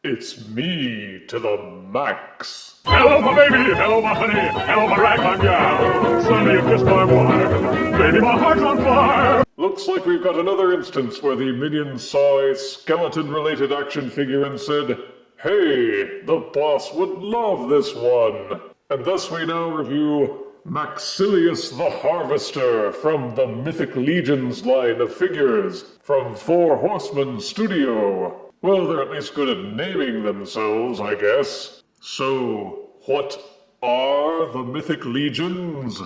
It's me to the max. Hello, my baby. Hello, my honey. Hello, my ragtime gal. Sonny, you kissed my wife. Baby, my heart's on fire. Looks like we've got another instance where the minions saw a skeleton-related action figure and said, "Hey, the boss would love this one." And thus we now review Maxillius the Harvester from the Mythic Legions line of figures from Horsemen Studio. Well, they're at least good at naming themselves, I guess. So, what are the Mythic Legions?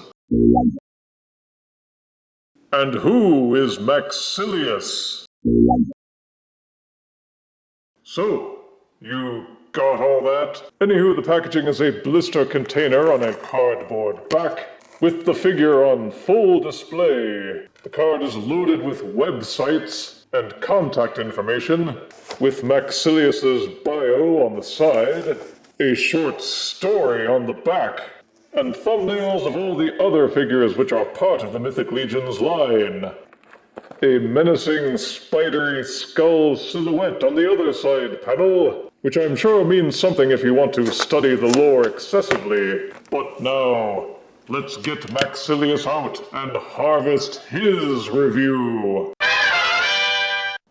And who is Maxillius? So, you got all that? Anywho, the packaging is a blister container on a cardboard back, with the figure on full display. The card is loaded with websites and contact information, with Maxillius's bio on the side, a short story on the back, and thumbnails of all the other figures which are part of the Mythic Legions line. A menacing, spidery skull silhouette on the other side panel, which I'm sure means something if you want to study the lore excessively. But now, let's get Maxillius out and harvest his review.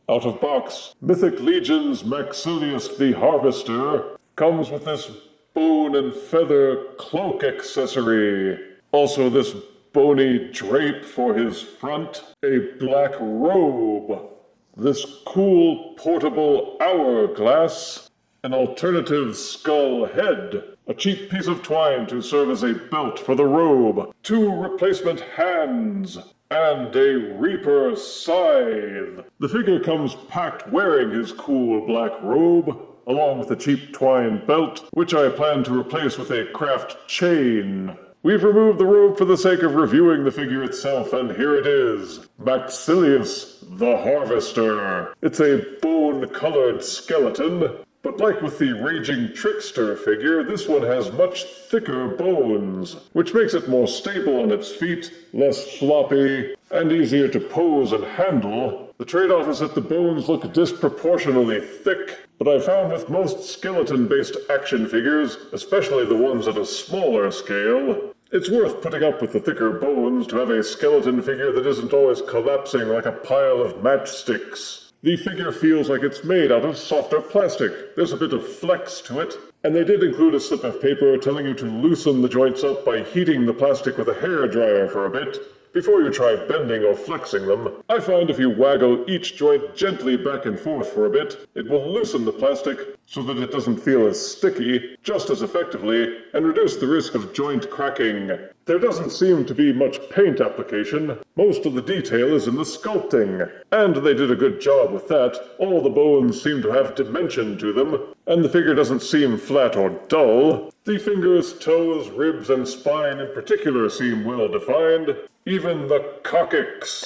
Out of box, Mythic Legions Maxillius the Harvester comes with this bone and feather cloak accessory. Also this bony drape for his front, a black robe, this cool portable hourglass, an alternative skull head, a cheap piece of twine to serve as a belt for the robe, 2 replacement hands, and a Reaper scythe. The figure comes packed wearing his cool black robe, along with a cheap twine belt, which I plan to replace with a craft chain. We've removed the robe for the sake of reviewing the figure itself, and here it is, Maxillius the Harvester. It's a bone-colored skeleton, but like with the Raging Trickster figure, this one has much thicker bones, which makes it more stable on its feet, less floppy, and easier to pose and handle. The trade-off is that the bones look disproportionately thick, but I found with most skeleton-based action figures, especially the ones at a smaller scale, it's worth putting up with the thicker bones to have a skeleton figure that isn't always collapsing like a pile of matchsticks. The figure feels like it's made out of softer plastic. There's a bit of flex to it, and they did include a slip of paper telling you to loosen the joints up by heating the plastic with a hairdryer for a bit, before you try bending or flexing them. I find if you waggle each joint gently back and forth for a bit, it will loosen the plastic so that it doesn't feel as sticky just as effectively and reduce the risk of joint cracking. There doesn't seem to be much paint application. Most of the detail is in the sculpting, and they did a good job with that. All the bones seem to have dimension to them, and the figure doesn't seem flat or dull. The fingers, toes, ribs, and spine in particular seem well defined. Even the coccyx.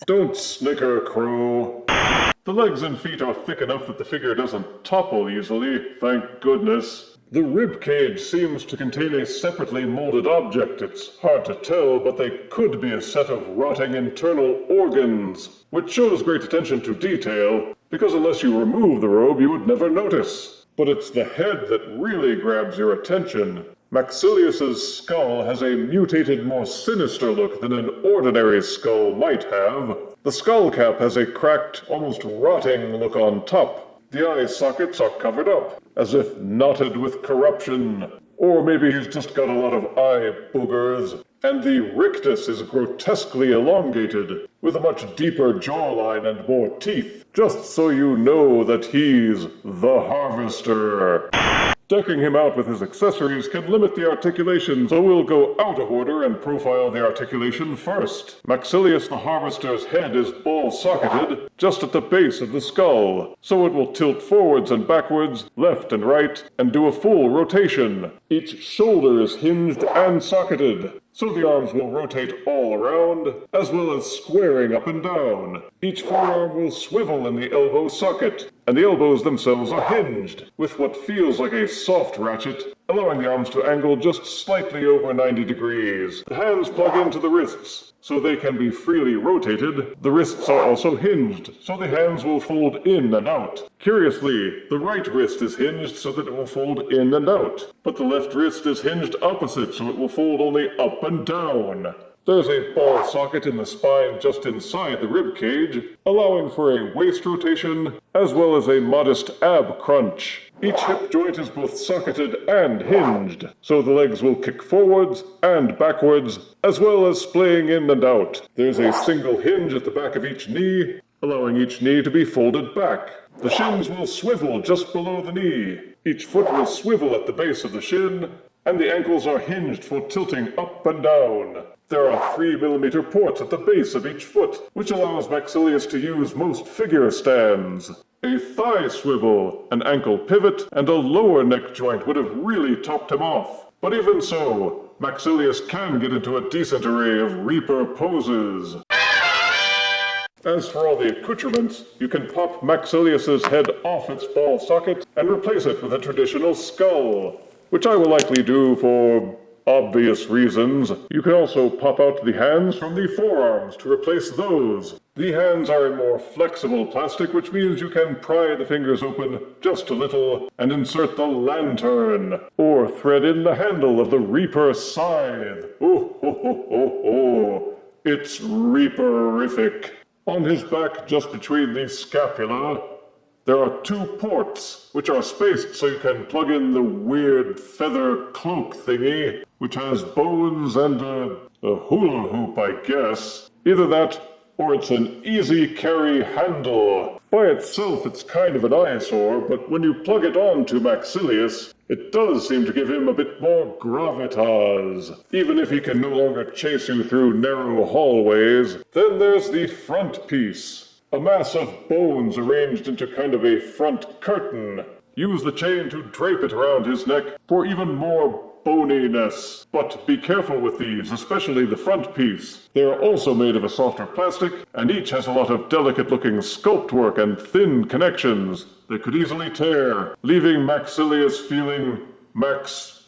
Don't snicker, Crow. The legs and feet are thick enough that the figure doesn't topple easily, thank goodness. The rib cage seems to contain a separately molded object. It's hard to tell, but they could be a set of rotting internal organs, which shows great attention to detail, because unless you remove the robe, you would never notice. But it's the head that really grabs your attention. Maxillius's skull has a mutated, more sinister look than an ordinary skull might have. The skull cap has a cracked, almost rotting look on top. The eye sockets are covered up, as if knotted with corruption. Or maybe he's just got a lot of eye boogers. And the rictus is grotesquely elongated, with a much deeper jawline and more teeth, just so you know that he's the Harvester. Decking him out with his accessories can limit the articulation, so we'll go out of order and profile the articulation first. Maxillius the Harvester's head is ball-socketed, just at the base of the skull, so it will tilt forwards and backwards, left and right, and do a full rotation. Each shoulder is hinged and socketed, so the arms will rotate all around, as well as squaring up and down. Each forearm will swivel in the elbow socket, and the elbows themselves are hinged, with what feels like a soft ratchet, allowing the arms to angle just slightly over 90 degrees. The hands plug into the wrists, so they can be freely rotated. The wrists are also hinged, so the hands will fold in and out. Curiously, the right wrist is hinged so that it will fold in and out, but the left wrist is hinged opposite so it will fold only up and down. There's a ball socket in the spine just inside the rib cage, allowing for a waist rotation as well as a modest ab crunch. Each hip joint is both socketed and hinged, so the legs will kick forwards and backwards, as well as splaying in and out. There's a single hinge at the back of each knee, allowing each knee to be folded back. The shins will swivel just below the knee. Each foot will swivel at the base of the shin, and the ankles are hinged for tilting up and down. There are 3mm ports at the base of each foot, which allows Maxillius to use most figure stands. A thigh swivel, an ankle pivot, and a lower neck joint would have really topped him off. But even so, Maxillius can get into a decent array of Reaper poses. As for all the accoutrements, you can pop Maxillius's head off its ball socket and replace it with a traditional skull, which I will likely do for obvious reasons. You can also pop out the hands from the forearms to replace those. The hands are a more flexible plastic, which means you can pry the fingers open just a little and insert the lantern, or thread in the handle of the Reaper scythe. Oh, ho, ho, ho, ho. It's Reaperific. On his back, just between the scapula, there are 2 ports, which are spaced so you can plug in the weird feather cloak thingy, which has bones and a hula hoop, I guess. Either that, or it's an easy carry handle. By itself, it's kind of an eyesore, but when you plug it on to Maxillius, it does seem to give him a bit more gravitas. Even if he can no longer chase you through narrow hallways. Then there's the front piece. A mass of bones arranged into kind of a front curtain. Use the chain to drape it around his neck for even more boniness. But be careful with these, especially the front piece. They are also made of a softer plastic, and each has a lot of delicate-looking sculpt work and thin connections that could easily tear, leaving Maxillius feeling Maxillius.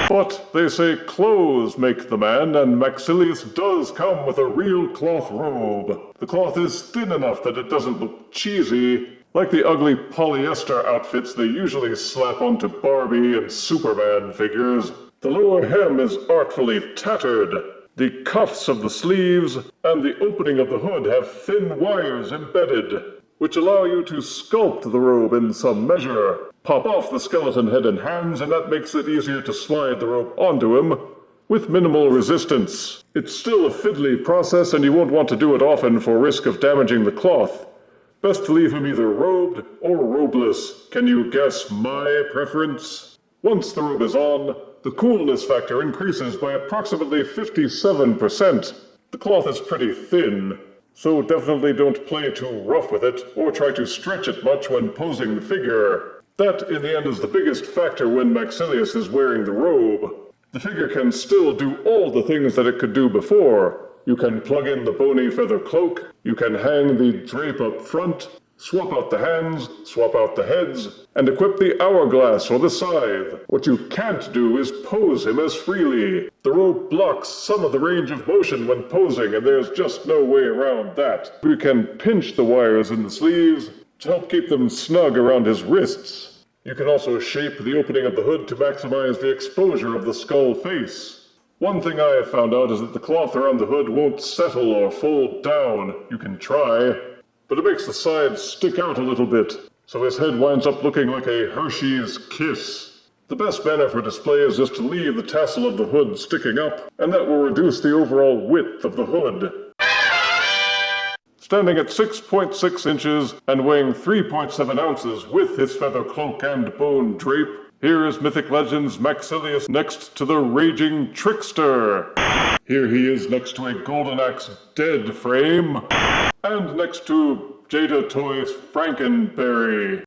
But they say clothes make the man, and Maxillius does come with a real cloth robe. The cloth is thin enough that it doesn't look cheesy, like the ugly polyester outfits they usually slap onto Barbie and Superman figures. The lower hem is artfully tattered. The cuffs of the sleeves and the opening of the hood have thin wires embedded, which allow you to sculpt the robe in some measure. Pop off the skeleton head and hands, and that makes it easier to slide the robe onto him with minimal resistance. It's still a fiddly process, and you won't want to do it often for risk of damaging the cloth. Best to leave him either robed or robeless. Can you guess my preference? Once the robe is on, the coolness factor increases by approximately 57%. The cloth is pretty thin, so definitely don't play too rough with it or try to stretch it much when posing the figure. That, in the end, is the biggest factor when Maxillius is wearing the robe. The figure can still do all the things that it could do before. You can plug in the bony feather cloak, you can hang the drape up front, swap out the hands, swap out the heads, and equip the hourglass or the scythe. What you can't do is pose him as freely. The robe blocks some of the range of motion when posing, and there's just no way around that. You can pinch the wires in the sleeves to help keep them snug around his wrists. You can also shape the opening of the hood to maximize the exposure of the skull face. One thing I have found out is that the cloth around the hood won't settle or fold down. You can try, but it makes the sides stick out a little bit, so his head winds up looking like a Hershey's Kiss. The best manner for display is just to leave the tassel of the hood sticking up, and that will reduce the overall width of the hood. Standing at 6.6 inches and weighing 3.7 ounces with his feather cloak and bone drape, here is Mythic Legends Maxillius next to the Raging Trickster. Here he is next to a Golden Axe Dead frame, and next to Jada Toys Frankenberry.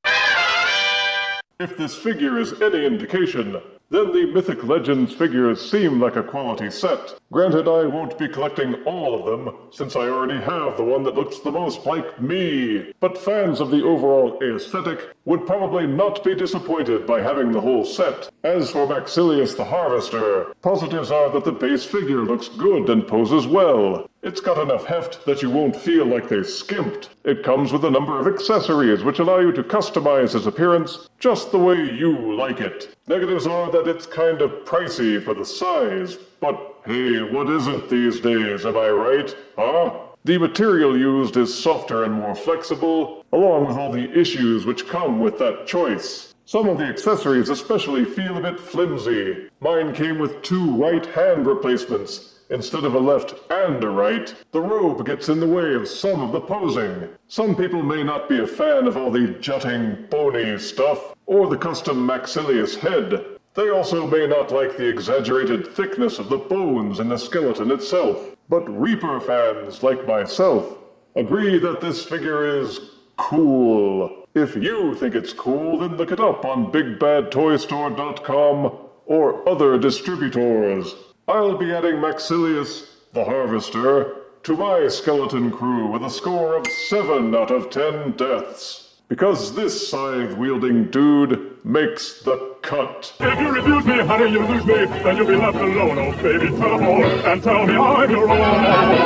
If this figure is any indication, then the Mythic Legends figures seem like a quality set. Granted, I won't be collecting all of them, since I already have the one that looks the most like me. But fans of the overall aesthetic would probably not be disappointed by having the whole set. As for Maxillius the Harvester, positives are that the base figure looks good and poses well. It's got enough heft that you won't feel like they skimped. It comes with a number of accessories which allow you to customize his appearance just the way you like it. Negatives are that it's kind of pricey for the size, but hey, what isn't these days, am I right? Huh? The material used is softer and more flexible, along with all the issues which come with that choice. Some of the accessories especially feel a bit flimsy. Mine came with 2 right hand replacements. Instead of a left and a right, the robe gets in the way of some of the posing. Some people may not be a fan of all the jutting, bony stuff, or the custom Maxillius head. They also may not like the exaggerated thickness of the bones in the skeleton itself. But Reaper fans, like myself, agree that this figure is cool. If you think it's cool, then look it up on BigBadToyStore.com or other distributors. I'll be adding Maxillius the Harvester to my skeleton crew with a score of 7 out of 10 deaths. Because this scythe-wielding dude makes the cut. If you refuse me, honey, you lose me. Then you'll be left alone, oh baby. Tell them all and tell me I'm your own.